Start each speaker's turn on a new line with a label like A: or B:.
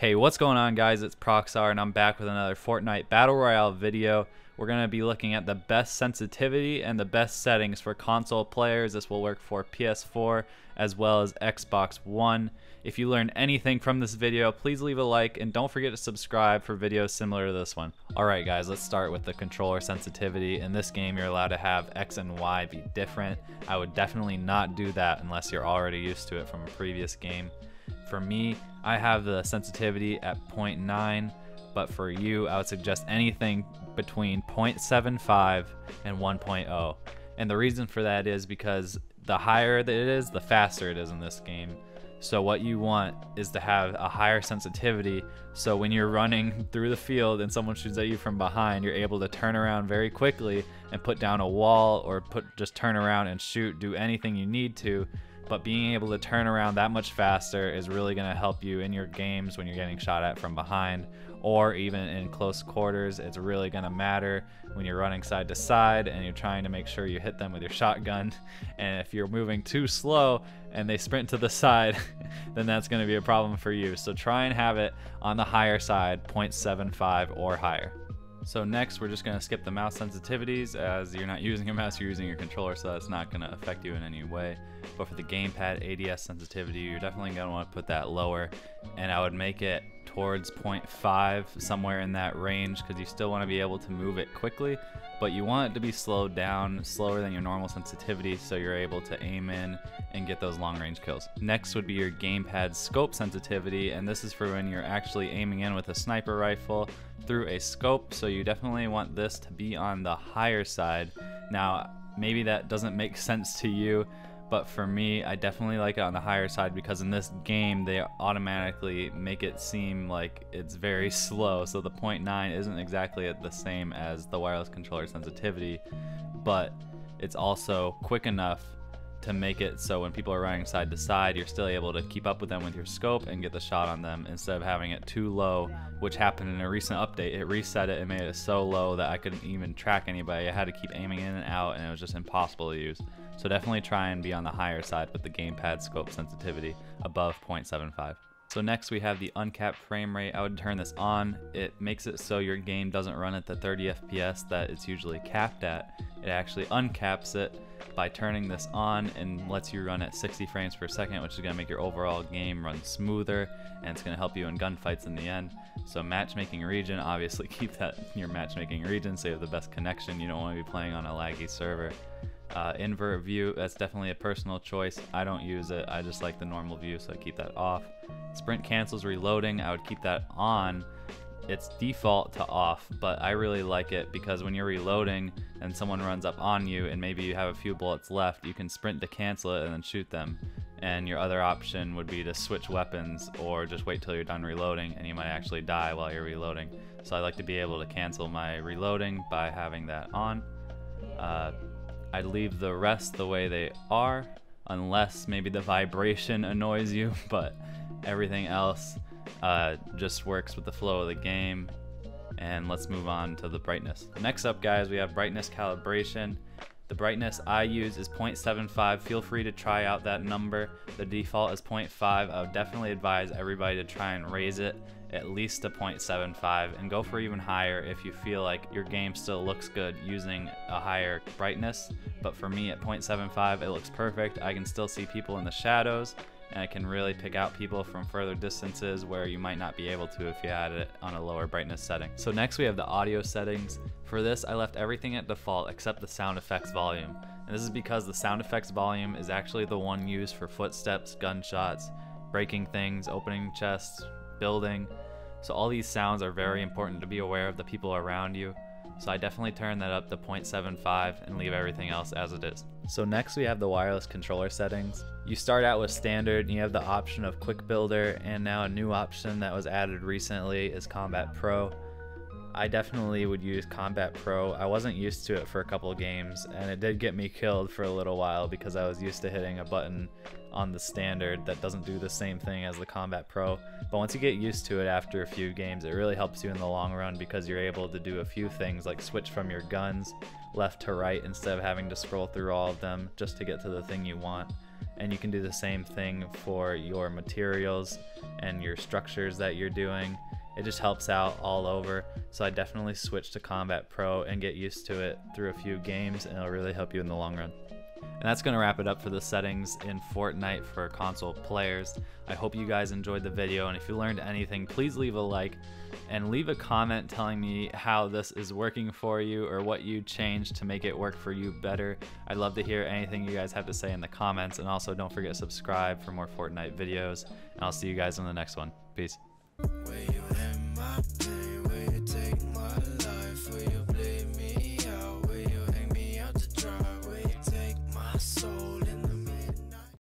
A: Hey, what's going on, guys? It's Proxar and I'm back with another Fortnite Battle Royale video. We're going to be looking at the best sensitivity and the best settings for console players. This will work for PS4 as well as Xbox One. If you learned anything from this video, please leave a like and don't forget to subscribe for videos similar to this one. Alright guys, let's start with the controller sensitivity. In this game, you're allowed to have X and Y be different. I would definitely not do that unless you're already used to it from a previous game. For me, I have the sensitivity at 0.9, but for you, I would suggest anything between 0.75 and 1.0. And the reason for that is because the higher that it is, the faster it is in this game. So what you want is to have a higher sensitivity, so when you're running through the field and someone shoots at you from behind, you're able to turn around very quickly and put down a wall, or just turn around and shoot, do anything you need to. But being able to turn around that much faster is really going to help you in your games when you're getting shot at from behind, or even in close quarters. It's really going to matter when you're running side to side and you're trying to make sure you hit them with your shotgun. And if you're moving too slow and they sprint to the side, then that's going to be a problem for you. So try and have it on the higher side, 0.75 or higher. So next, we're just going to skip the mouse sensitivities, as you're not using a mouse, you're using your controller, so that's not going to affect you in any way. But for the gamepad ADS sensitivity, you're definitely going to want to put that lower, and I would make it towards 0.5, somewhere in that range, because you still want to be able to move it quickly, but you want it to be slowed down, slower than your normal sensitivity, so you're able to aim in and get those long range kills. Next would be your gamepad scope sensitivity, and this is for when you're actually aiming in with a sniper rifle through a scope, so you definitely want this to be on the higher side. Now, maybe that doesn't make sense to you, but for me, I definitely like it on the higher side, because in this game they automatically make it seem like it's very slow, so the 0.9 isn't exactly the same as the wireless controller sensitivity, but it's also quick enough to make it so when people are running side to side, you're still able to keep up with them with your scope and get the shot on them, instead of having it too low, which happened in a recent update. It reset it and made it so low that I couldn't even track anybody. I had to keep aiming in and out, and it was just impossible to use. So definitely try and be on the higher side with the gamepad scope sensitivity above 0.75. So next we have the uncapped frame rate. I would turn this on. It makes it so your game doesn't run at the 30 FPS that it's usually capped at. It actually uncaps it by turning this on, and lets you run at 60 frames per second, which is going to make your overall game run smoother, and it's going to help you in gunfights in the end. So matchmaking region, obviously keep that in your matchmaking region so you have the best connection. You don't want to be playing on a laggy server. Invert view, that's definitely a personal choice. I don't use it. I just like the normal view, so I keep that off. Sprint cancels reloading, I would keep that on. It's default to off, but I really like it because when you're reloading and someone runs up on you and maybe you have a few bullets left, you can sprint to cancel it and then shoot them. And your other option would be to switch weapons or just wait till you're done reloading, and you might actually die while you're reloading. So I like to be able to cancel my reloading by having that on. I'd leave the rest the way they are, unless maybe the vibration annoys you, but everything else just works with the flow of the game. And let's move on to the brightness. Next up, guys, we have brightness calibration. The brightness I use is 0.75. Feel free to try out that number. The default is 0.5. I would definitely advise everybody to try and raise it at least to 0.75, and go for even higher if you feel like your game still looks good using a higher brightness. But for me, at 0.75, it looks perfect. I can still see people in the shadows, and I can really pick out people from further distances where you might not be able to if you had it on a lower brightness setting. So next we have the audio settings. For this, I left everything at default except the sound effects volume. And this is because the sound effects volume is actually the one used for footsteps, gunshots, breaking things, opening chests, building. So all these sounds are very important to be aware of the people around you. So I definitely turn that up to 0.75 and leave everything else as it is. So next we have the wireless controller settings. You start out with standard, and you have the option of quick builder, and now a new option that was added recently is Combat Pro. I definitely would use Combat Pro. I wasn't used to it for a couple of games, and it did get me killed for a little while because I was used to hitting a button on the standard that doesn't do the same thing as the Combat Pro. But once you get used to it after a few games, it really helps you in the long run, because you're able to do a few things like switch from your guns left to right instead of having to scroll through all of them just to get to the thing you want. and you can do the same thing for your materials and your structures that you're doing. It just helps out all over. So I definitely switch to Combat Pro and get used to it through a few games, and it'll really help you in the long run. And that's going to wrap it up for the settings in Fortnite for console players. I hope you guys enjoyed the video, and if you learned anything, please leave a like and leave a comment telling me how this is working for you or what you changed to make it work for you better. I'd love to hear anything you guys have to say in the comments, and also don't forget to subscribe for more Fortnite videos, and I'll see you guys in the next one. Peace.
B: Where you end my pain, where you take my life, where you bleed me out, where you hang me out to dry, where you take my soul in the middle.